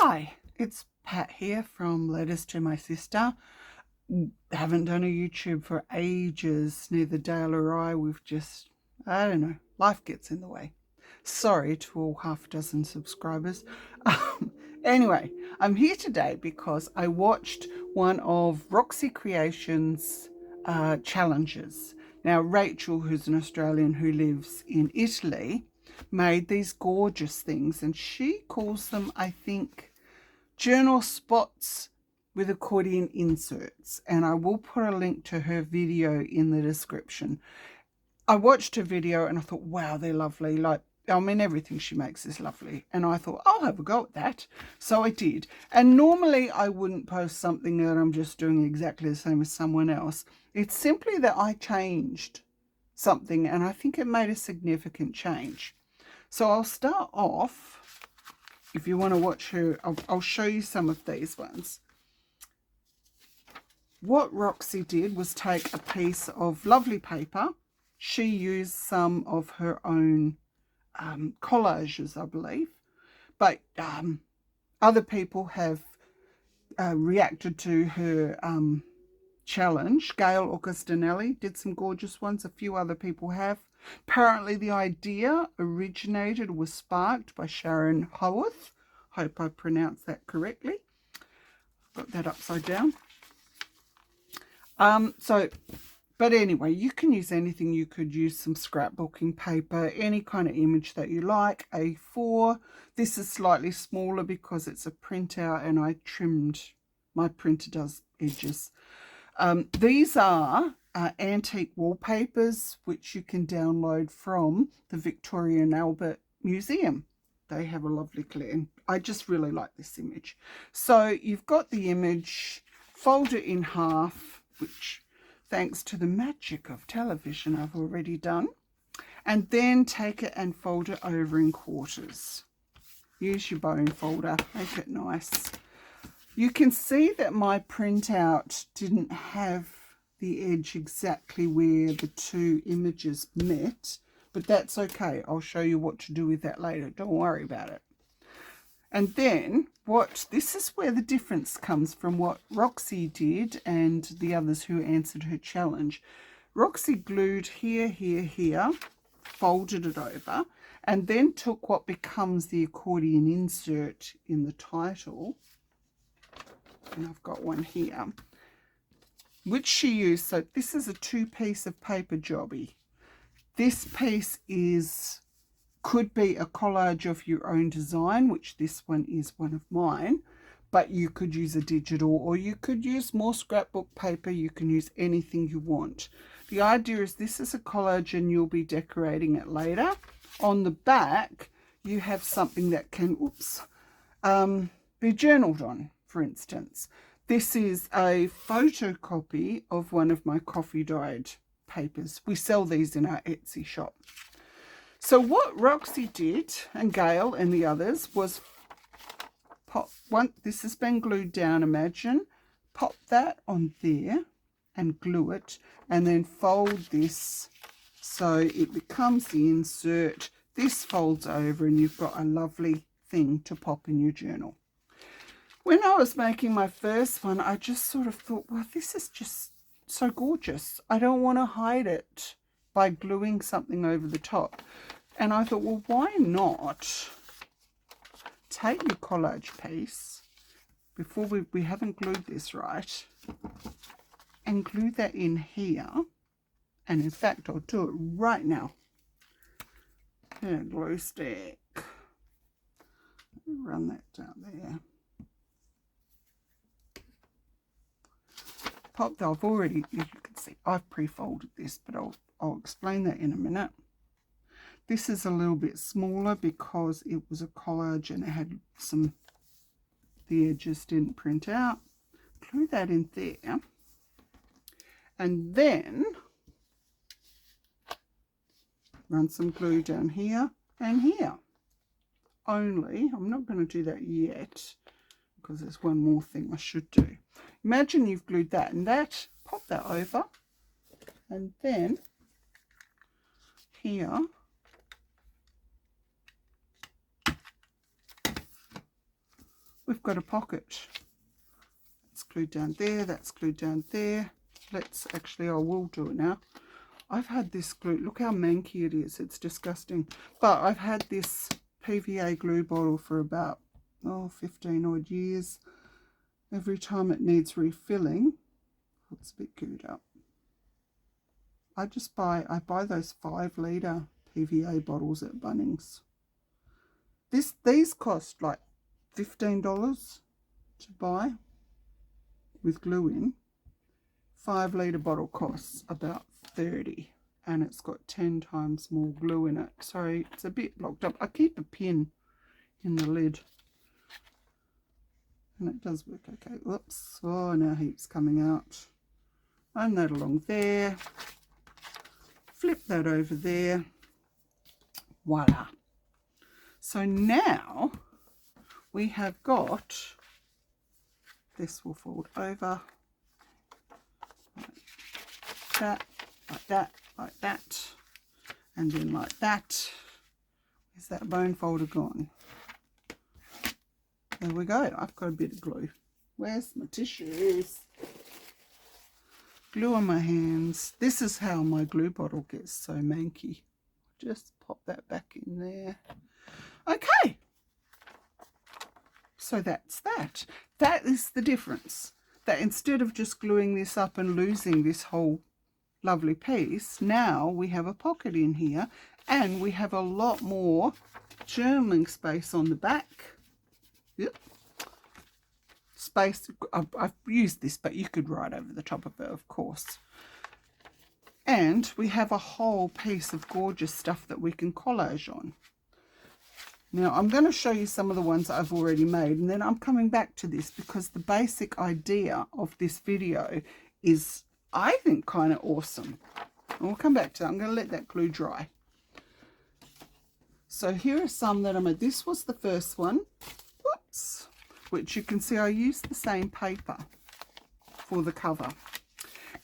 Hi, it's Pat here from Letters to My Sister. Haven't done a YouTube for ages, neither Dale or I. We've just, I don't know, life gets in the way. Sorry to all half dozen subscribers. Anyway, I'm here today because I watched one of Roxy Creations' challenges. Now, Rachael, who's an Australian who lives in Italy, made these gorgeous things, and she calls them, I think, journal spots with accordion inserts, and I will put a link to her video in the description. I watched her video and I thought, wow, they're lovely. Like, I mean, everything she makes is lovely, and I thought I'll have a go at that. So I did. And normally I wouldn't post something that I'm just doing exactly the same as someone else. It's simply that I changed something, and I think it made a significant change. So I'll start off, if you want to watch her, I'll show you some of these ones. What Roxy did was take a piece of lovely paper. She used some of her own collages, I believe. But other people have reacted to her challenge. Gail Augustinelli did some gorgeous ones. A few other people have. Apparently the idea originated, was sparked by Sharon Howarth. Hope I pronounced that correctly. Got that upside down. But anyway, you can use anything. You could use some scrapbooking paper, any kind of image that you like. A4. This is slightly smaller because it's a printout, and I trimmed, my printer does edges. These are antique wallpapers, which you can download from the Victoria and Albert Museum. They have a lovely collection. I just really like this image. So you've got the image, fold it in half, which, thanks to the magic of television, I've already done. And then take it and fold it over in quarters. Use your bone folder, make it nice. You can see that my printout didn't have the edge exactly where the two images met, but that's okay. I'll show you what to do with that later. Don't worry about it. And then this is where the difference comes from what Roxy did and the others who answered her challenge. Roxy glued here, here, here, folded it over, and then took what becomes the accordion insert in the title. And I've got one here, which she used. So this is a two-piece of paper jobby. This piece could be a collage of your own design, which this one is one of mine, but you could use a digital, or you could use more scrapbook paper. You can use anything you want. The idea is this is a collage and you'll be decorating it later. On the back, you have something that can, be journaled on, for instance. This is a photocopy of one of my coffee dyed papers. We sell these in our Etsy shop. So what Roxy did, and Gail and the others, was pop one. This has been glued down, imagine. Pop that on there and glue it, and then fold this so it becomes the insert. This folds over and you've got a lovely thing to pop in your journal. When I was making my first one, I just sort of thought, well, this is just so gorgeous. I don't want to hide it by gluing something over the top. And I thought, well, why not take your collage piece, before we haven't glued this right, and glue that in here. And in fact, I'll do it right now. And a glue stick. Run that down there. Pop that. I've already, you can see, I've pre-folded this, but I'll explain that in a minute. This is a little bit smaller because it was a collage and it had the edges didn't print out. Glue that in there. And then run some glue down here and here. Only, I'm not going to do that yet because there's one more thing I should do. Imagine you've glued that and that, pop that over, and then here we've got a pocket. It's glued down there, that's glued down there. Let's actually, I will do it now. I've had this glue, look how manky it is, it's disgusting. But I've had this PVA glue bottle for about 15 odd years. Every time it needs refilling, it's a bit gooed up. I buy those 5 litre PVA bottles at Bunnings. These cost like $15 to buy with glue in. 5 litre bottle costs about $30, and it's got 10 times more glue in it. Sorry, it's a bit blocked up. I keep a pin in the lid, and it does work okay. Whoops. Oh, now heaps coming out. Run that along there. Flip that over there. Voila. So now we have got, this will fold over like that, like that, like that, and then like that. Is that bone folder gone? There we go. I've got a bit of glue. Where's my tissues? Glue on my hands. This is how my glue bottle gets so manky. Just pop that back in there. Okay. So that's that. That is the difference. That instead of just gluing this up and losing this whole lovely piece, now we have a pocket in here, and we have a lot more journaling space on the back. Yep. Space. I've used this, but you could write over the top of it, of course. And we have a whole piece of gorgeous stuff that we can collage on. Now I'm going to show you some of the ones that I've already made, and then I'm coming back to this because the basic idea of this video is, I think, kind of awesome. And we'll come back to that. I'm going to let that glue dry. So here are some that I made. This was the first one. Whoops. Which you can see I used the same paper for the cover.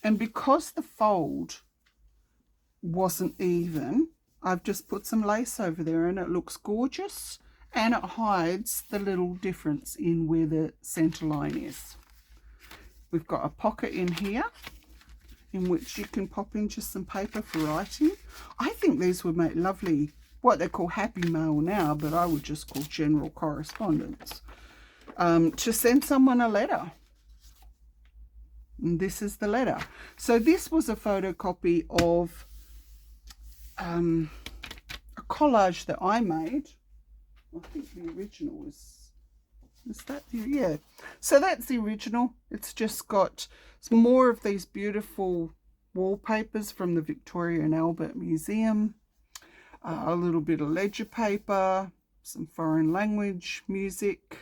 And because the fold wasn't even, I've just put some lace over there, and it looks gorgeous, and it hides the little difference in where the center line is. We've got a pocket in here in which you can pop in just some paper for writing. I think these would make lovely, what they call happy mail now, but I would just call general correspondence. To send someone a letter. And this is the letter. So this was a photocopy of a collage that I made. I think the original is that the, yeah. So that's the original. It's just got some more of these beautiful wallpapers from the Victoria and Albert Museum. A little bit of ledger paper, some foreign language music.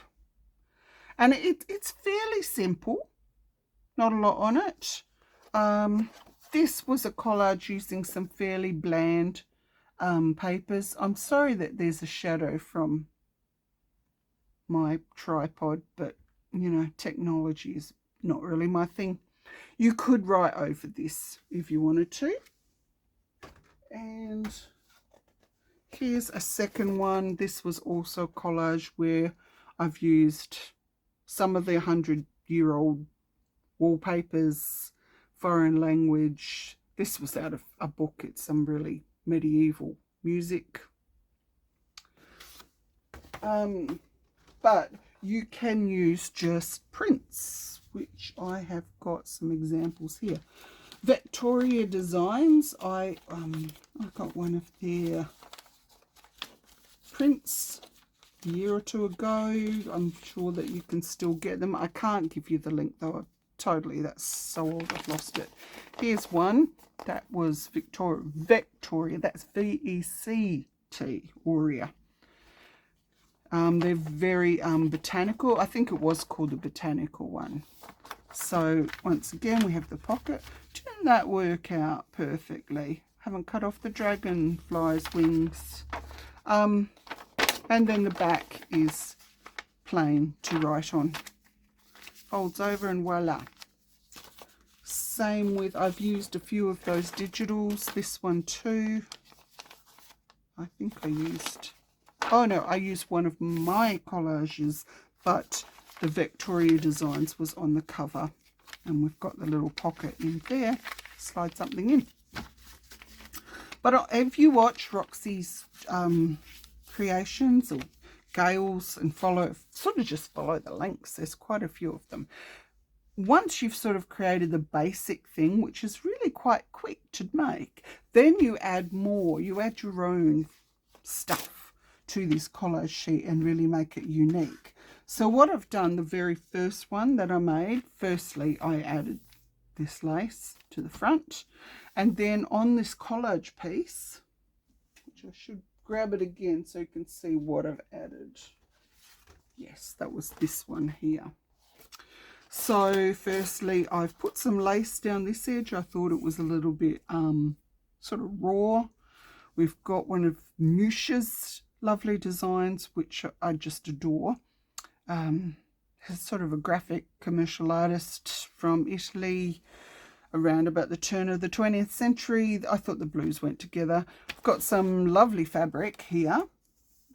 And it's fairly simple, not a lot on it. This was a collage using some fairly bland papers. I'm sorry that there's a shadow from my tripod, but you know, technology is not really my thing. You could write over this if you wanted to. And here's a second one. This was also a collage where I've used some of the 100-year-old wallpapers, foreign language. This was out of a book. It's some really medieval music. But you can use just prints, which I have got some examples here. Victoria Designs. I got one of their prints a year or two ago. I'm sure that you can still get them. I can't give you the link though. That's so old, I've lost it. Here's one that was Victoria, that's V-E-C-T, Aurea. They're very botanical. I think it was called the botanical one. So once again we have the pocket. Didn't that work out perfectly? Haven't cut off the dragonfly's wings. And then the back is plain to write on. Folds over and voila. Same with, I've used a few of those digitals. This one too. I think I used, oh no, I used one of my collages, but the Victoria Designs was on the cover. And we've got the little pocket in there, slide something in. But if you watch Roxy's Creations or Gail's and just follow the links, there's quite a few of them. Once you've sort of created the basic thing, which is really quite quick to make, then you add more. You add your own stuff to this collage sheet and really make it unique. So what I've done, the very first one that I made, firstly I added this lace to the front, and then on this collage piece, which I should grab it again so you can see what I've added. Yes, that was this one here. So firstly, I've put some lace down this edge. I thought it was a little bit sort of raw. We've got one of Musha's lovely designs, which I just adore. He's sort of a graphic commercial artist from Italy around about the turn of the 20th century. I thought the blues went together. I've got some lovely fabric here.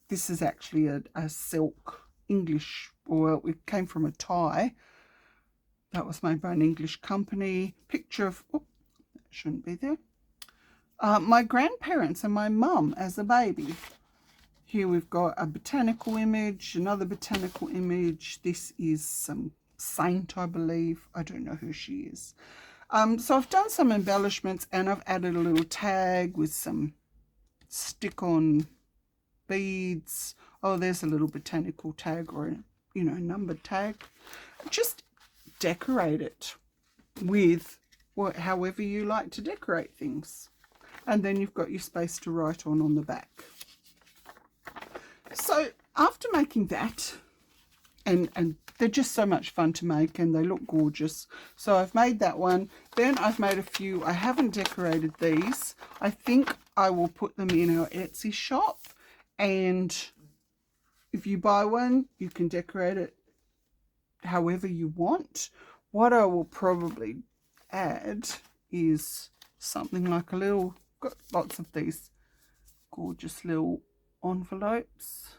This is actually a silk English, or it came from a tie. That was made by an English company. Picture of, oh, that shouldn't be there. My grandparents and my mum as a baby. Here we've got a botanical image, another botanical image. This is some saint, I believe. I don't know who she is. So I've done some embellishments and I've added a little tag with some stick-on beads. Oh, there's a little botanical tag, or, you know, numbered tag. Just decorate it with however you like to decorate things. And then you've got your space to write on the back. So after making that, and they're just so much fun to make and they look gorgeous. So I've made that one. Then I've made a few. I haven't decorated these. I think I will put them in our Etsy shop. And if you buy one, you can decorate it however you want. What I will probably add is something like a little, got lots of these gorgeous little envelopes.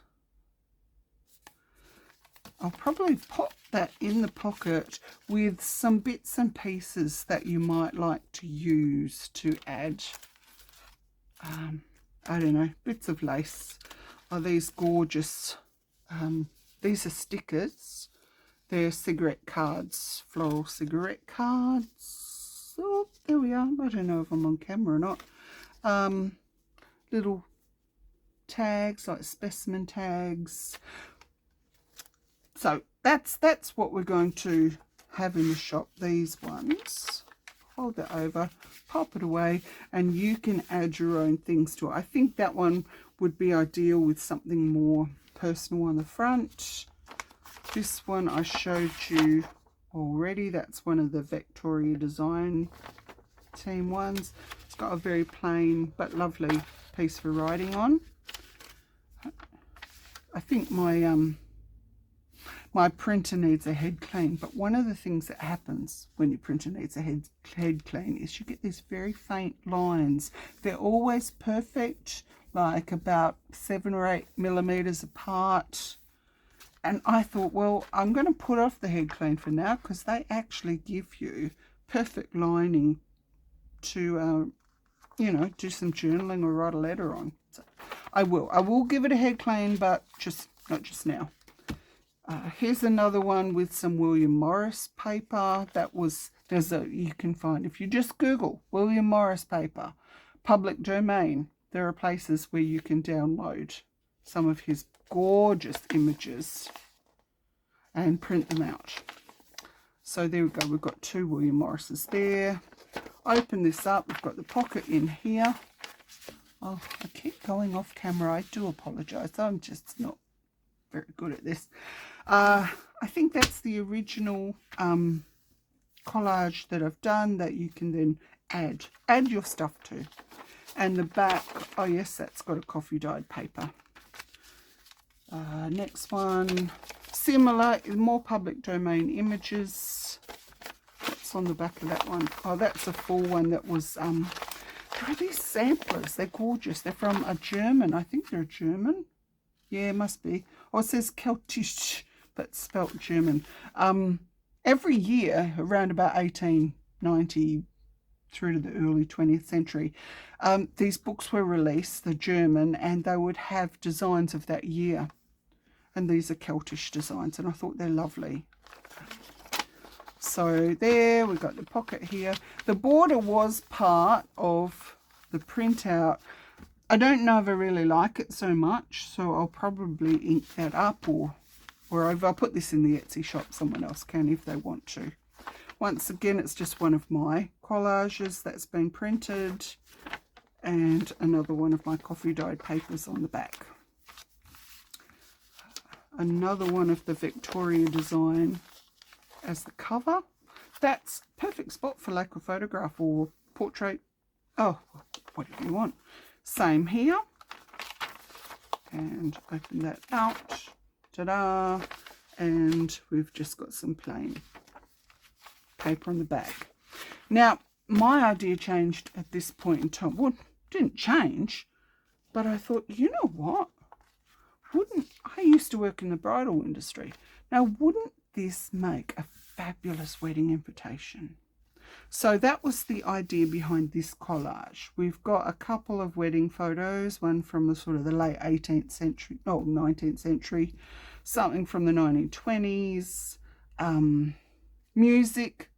I'll probably pop that in the pocket with some bits and pieces that you might like to use to add, I don't know, bits of lace. Oh, these gorgeous, these are stickers. They're cigarette cards, floral cigarette cards. Oh, there we are. I don't know if I'm on camera or not. Little tags, like specimen tags. So that's what we're going to have in the shop, these ones. Hold that over, pop it away, and you can add your own things to it. I think that one would be ideal with something more personal on the front. This one I showed you already. That's one of the Victoria Design team ones. It's got a very plain but lovely piece for writing on. I think my printer needs a head clean, but one of the things that happens when your printer needs a head clean is you get these very faint lines. They're always perfect, like about 7 or 8 millimeters apart. And I thought, well, I'm going to put off the head clean for now because they actually give you perfect lining to, you know, do some journaling or write a letter on. So I will give it a head clean, but not just now. Here's another one with some William Morris paper. You can find, if you just Google William Morris paper, public domain, there are places where you can download some of his gorgeous images and print them out. So there we go. We've got 2 William Morrises there. Open this up. We've got the pocket in here. Oh, I keep going off camera. I do apologize. I'm just not very good at this. I think that's the original collage that I've done that you can then add your stuff to. And the back, oh yes, that's got a coffee dyed paper. Next one, similar, more public domain images. What's on the back of that one? Oh, that's a full one that was, there are these samplers. They're gorgeous. They're from a German. I think they're German. Yeah, must be. Oh, it says Keltisch but spelt German. Every year, around about 1890 through to the early 20th century, these books were released, the German, and they would have designs of that year. And these are Celtish designs, and I thought they're lovely. So there, we've got the pocket here. The border was part of the printout. I don't know if I really like it so much, so I'll probably ink that up, or if I put this in the Etsy shop, someone else can if they want to. Once again, it's just one of my collages that's been printed, and another one of my coffee dyed papers on the back. Another one of the Victoria design as the cover. That's perfect spot for like a photograph or portrait. Oh, whatever you want. Same here. And open that out. Ta-da! And we've just got some plain paper on the back. Now, my idea changed at this point in time. Well, it didn't change, but I thought, you know what? I used to work in the bridal industry. Now, wouldn't this make a fabulous wedding invitation? So that was the idea behind this collage. We've got a couple of wedding photos, one from the sort of the late 18th century, 19th century, something from the 1920s, music.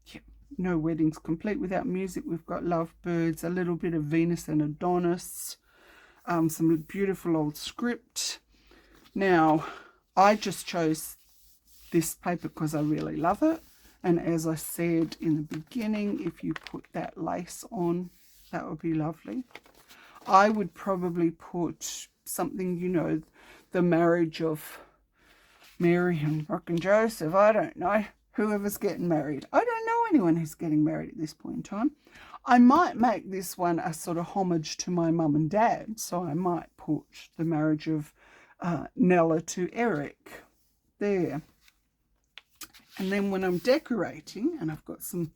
Yeah, no wedding's complete without music. We've got lovebirds, a little bit of Venus and Adonis, some beautiful old script. Now, I just chose this paper because I really love it. And as I said in the beginning, if you put that lace on, that would be lovely. I would probably put something, you know, the marriage of Mary and Rock and Joseph. I don't know. Whoever's getting married. I don't know anyone who's getting married at this point in time. I might make this one a sort of homage to my mum and dad. So I might put the marriage of Nella to Eric there. And then when I'm decorating, and I've got some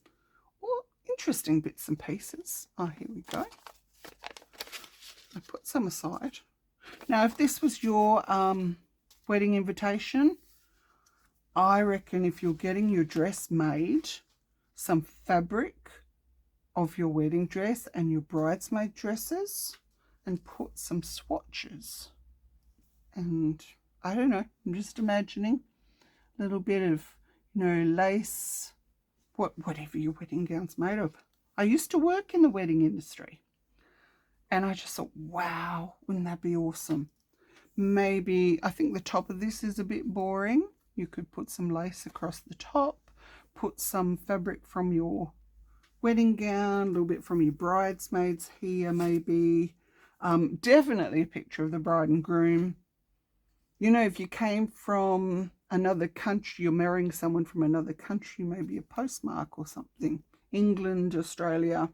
interesting bits and pieces. Oh, here we go. I put some aside. Now, if this was your wedding invitation, I reckon if you're getting your dress made, some fabric of your wedding dress and your bridesmaid dresses, and put some swatches. And I don't know, I'm just imagining a little bit of, you know, lace, whatever your wedding gown's made of. I used to work in the wedding industry, and I just thought, wow, wouldn't that be awesome? Maybe, I think the top of this is a bit boring. You could put some lace across the top, put some fabric from your wedding gown, a little bit from your bridesmaids here maybe. Definitely a picture of the bride and groom. You know, if you came from another country, you're marrying someone from another country, maybe a postmark or something. England, Australia.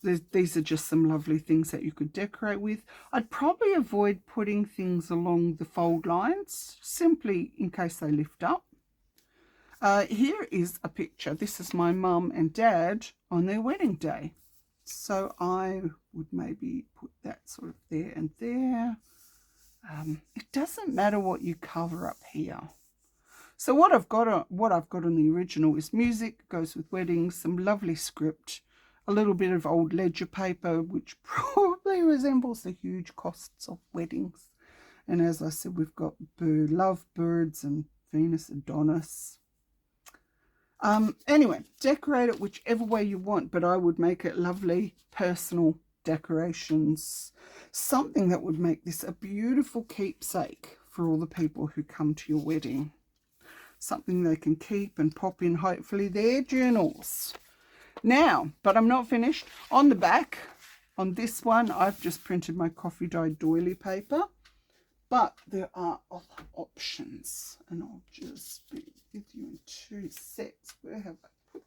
These are just some lovely things that you could decorate with. I'd probably avoid putting things along the fold lines, simply in case they lift up. Here is a picture. This is my mum and dad on their wedding day. So I would maybe put that sort of there and there. It doesn't matter what you cover up here. So what I've got on the original is music, goes with weddings, some lovely script, a little bit of old ledger paper, which probably resembles the huge costs of weddings. And as I said, we've got love birds and Venus Adonis. Anyway, decorate it whichever way you want, but I would make it lovely personal decorations, something that would make this a beautiful keepsake for all the people who come to your wedding, something they can keep and pop in hopefully their journals. Now, but I'm not finished. On the back, on this one, I've just printed my coffee dyed doily paper, but there are other options, and I'll just be with you in 2 sets. Where have I put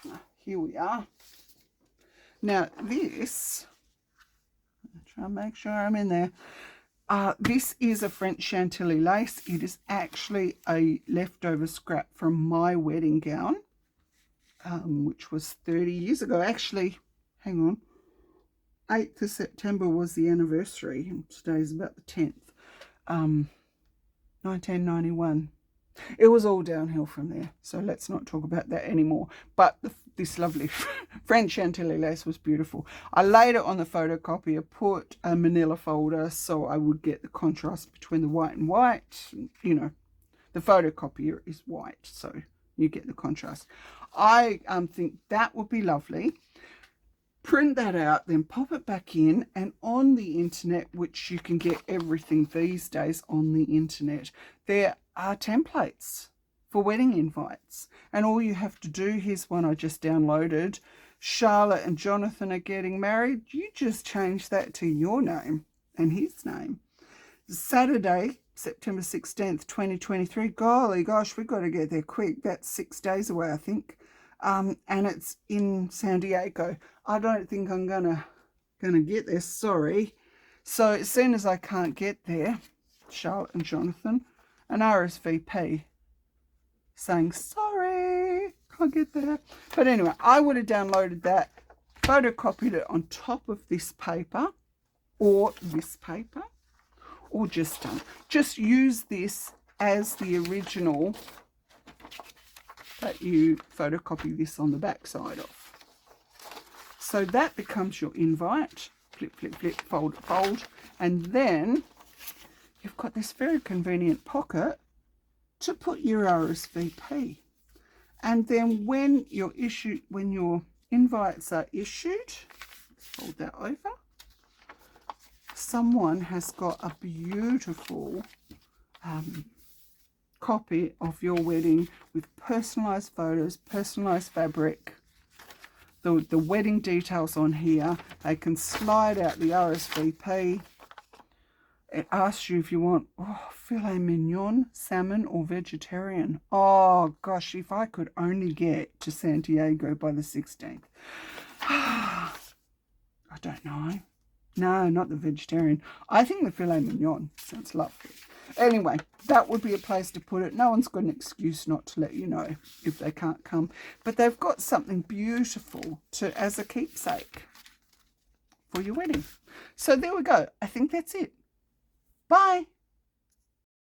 them? Here we are. Now this, I'll try and make sure I'm in there. This is a French Chantilly lace. It is actually a leftover scrap from my wedding gown, which was 30 years ago. Actually, hang on, 8th of September was the anniversary. Today's about the 10th. 1991. It was all downhill from there, so let's not talk about that anymore. But this lovely French Chantilly lace was beautiful. I laid it on the photocopier, put a manila folder so I would get the contrast between the white and white. You know, the photocopier is white, so you get the contrast. I think that would be lovely. Print that out, then pop it back in, and on the internet, which you can get everything these days on the internet, there are templates for wedding invites. And all you have to do, here's one I just downloaded. Charlotte and Jonathan are getting married. You just change that to your name and his name. Saturday, September 16th, 2023. Golly gosh, we've got to get there quick. That's 6 days away, I think. And it's in San Diego. I don't think I'm gonna get there, sorry. So as soon as I can't get there, Charlotte and Jonathan, an RSVP saying, sorry, can't get there. But anyway, I would have downloaded that, photocopied it on top of this paper, or this paper, or just use this as the original that you photocopy this on the back side of. So that becomes your invite. Flip, flip, flip, fold, fold. And then you've got this very convenient pocket to put your RSVP. And then when your invites are issued, fold that over. Someone has got a beautiful copy of your wedding with personalized photos, personalized fabric, the wedding details on here. They can slide out the RSVP. It asks you if you want filet mignon, salmon, or vegetarian. Oh gosh, if I could only get to San Diego by the 16th. I don't know. No, not the vegetarian. I think the filet mignon sounds lovely. Anyway, that would be a place to put it. No one's got an excuse not to let you know if they can't come. But they've got something beautiful as a keepsake for your wedding. So there we go. I think that's it. Bye.